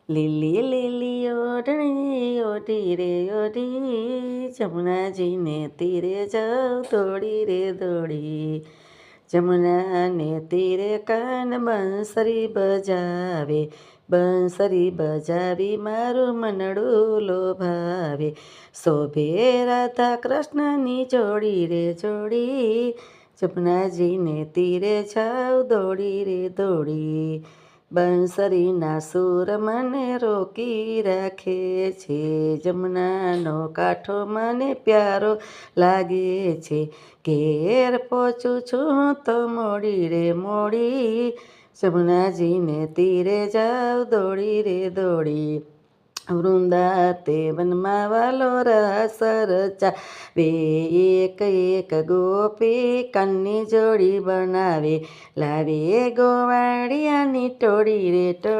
લીલી લીલી ઓઢણી ઓઢી રે ઓઢી, જમુનાજીને તીરે જાઉં દોડી રે દોડી. જમુનાને તીરે કાન બંસરી બજાવે, બંસરી બજાવી મારું મનડું લોભાવે. શોભે રાધા કૃષ્ણની જોડી રે જોડી, જમુનાજીને તીરે જાઉં દોડી રે દોડી. બંસરીના સૂર મને રોકી રાખે છે, જમુનાનો કાંઠો મને પ્યારો લાગે છે. ઘેર પહોંચું છું તો મોડી રે મોડી, જમુનાજીને તીરે જાઉં દોડી રે દોડી. વૃંદાતે વનમાં વાલો રાસ રચાવે, એક એક ગોપી કન્ની જોડી બનાવે. લાવે ગોવાળિયાની ટોળી રે ટોળી.